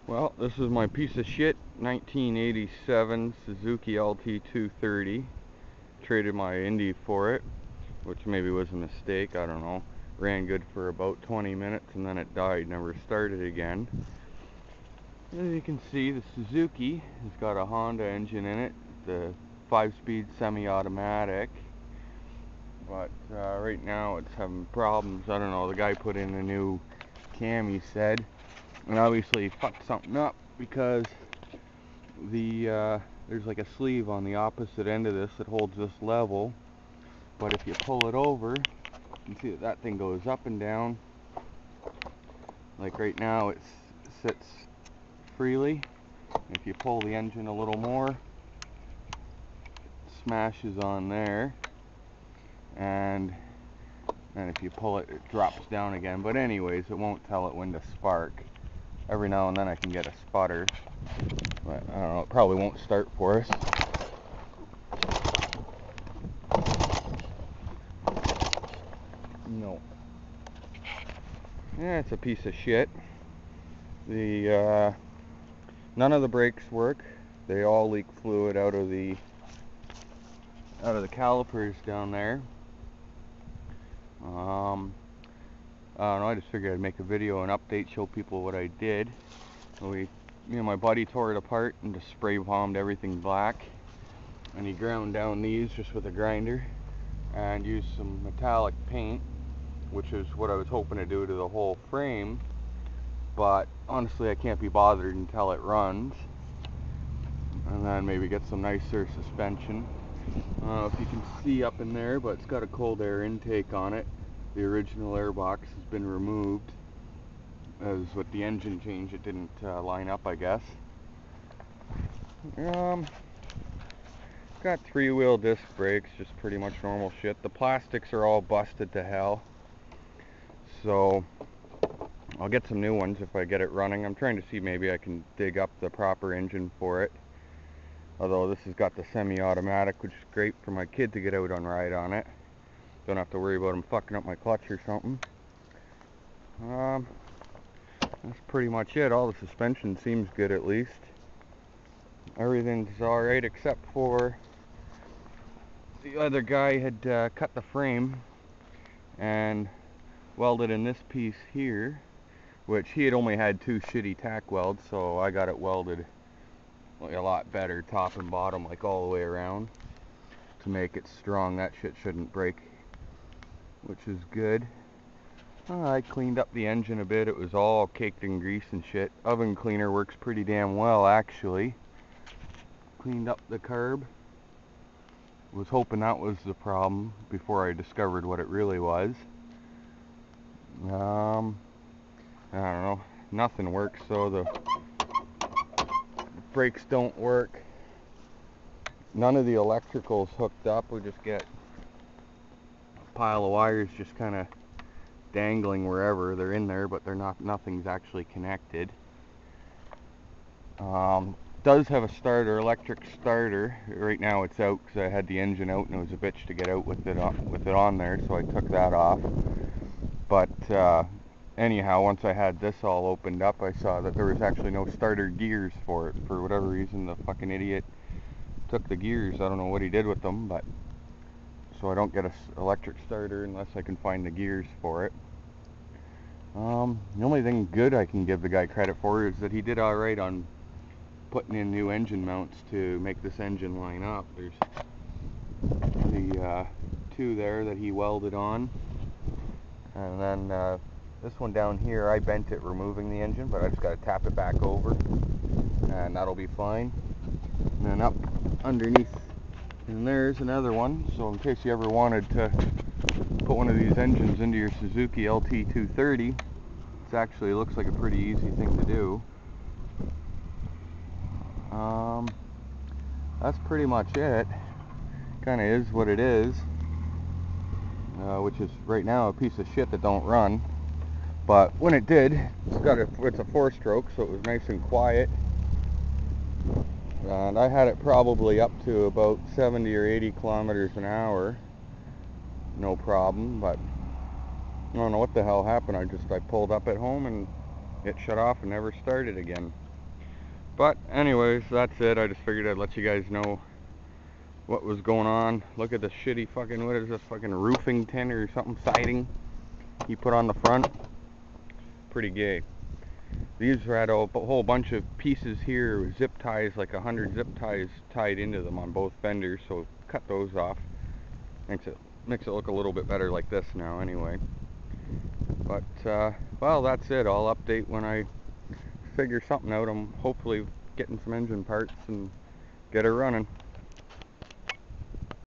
Well, this is my piece of shit 1987 Suzuki LT230. Traded my Indy for it, which maybe was a mistake, I don't know. Ran good for about 20 minutes and then it died, never started again. As you can see, the Suzuki has got a Honda engine in it, the 5-speed semi-automatic. But right now it's having problems. I don't know, the guy put in a new cam, he said. And obviously he fucked something up because there's like a sleeve on the opposite end of this that holds this level. But if you pull it over, you can see that thing goes up and down. Like right now it sits freely. If you pull the engine a little more, it smashes on there. And then if you pull it, it drops down again. But anyways, it won't tell it when to spark. Every now and then I can get a sputter, but I don't know, it probably won't start for us. No. Yeah, it's a piece of shit. None of the brakes work. They all leak fluid out of the calipers down there. I don't know, I just figured I'd make a video and update, show people what I did. Me and my buddy tore it apart and just spray bombed everything black. And he ground down these just with a grinder and used some metallic paint, which is what I was hoping to do to the whole frame. But honestly, I can't be bothered until it runs. And then maybe get some nicer suspension. I don't know if you can see up in there, but it's got a cold air intake on it. The original airbox has been removed. As with the engine change, it didn't line up, I guess. Got 3-wheel disc brakes, just pretty much normal shit. The plastics are all busted to hell. So I'll get some new ones if I get it running. I'm trying to see maybe I can dig up the proper engine for it. Although this has got the semi-automatic, which is great for my kid to get out and ride on it. Don't have to worry about him fucking up my clutch or something. That's pretty much it. All the suspension seems good, at least. Everything's alright except for the other guy had cut the frame and welded in this piece here, which he had only had 2 shitty tack welds, so I got it welded like a lot better, top and bottom, like all the way around, to make it strong. That shit shouldn't break, which is good. I cleaned up the engine a bit. It was all caked in grease and shit. Oven cleaner works pretty damn well, actually. Cleaned up the carb. Was hoping that was the problem before I discovered what it really was. I don't know. Nothing works, so the brakes don't work. None of the electrical's hooked up. We just get a pile of wires just kind of dangling wherever. They're in there, but they're not. Nothing's actually connected. Does have a starter, electric starter. Right now it's out because I had the engine out and it was a bitch to get out with it on there, so I took that off. But anyhow, once I had this all opened up, I saw that there was actually no starter gears for it. For whatever reason, the fucking idiot took the gears. I don't know what he did with them, but so I don't get an electric starter unless I can find the gears for it. The only thing good I can give the guy credit for is that he did alright on putting in new engine mounts to make this engine line up. There's the 2 there that he welded on, and then this one down here, I bent it removing the engine, but I just got to tap it back over and that'll be fine. And then up underneath, and there's another one, so in case you ever wanted to put one of these engines into your Suzuki LT230, it actually looks like a pretty easy thing to do. That's pretty much it. Kind of is what it is, which is right now a piece of shit that don't run. But when it did, it's a 4-stroke, so it was nice and quiet. And I had it probably up to about 70 or 80 kilometers an hour, no problem. But I don't know what the hell happened. I pulled up at home and it shut off and never started again. But anyways, that's it. I just figured I'd let you guys know what was going on. Look at the shitty fucking, what is this, fucking roofing tin or something, siding he put on the front. Pretty gay. These had a whole bunch of pieces here, zip ties, like 100 zip ties tied into them on both fenders, so cut those off. Makes it look a little bit better like this now anyway. But well, that's it. I'll update when I figure something out. I'm hopefully getting some engine parts and get her running.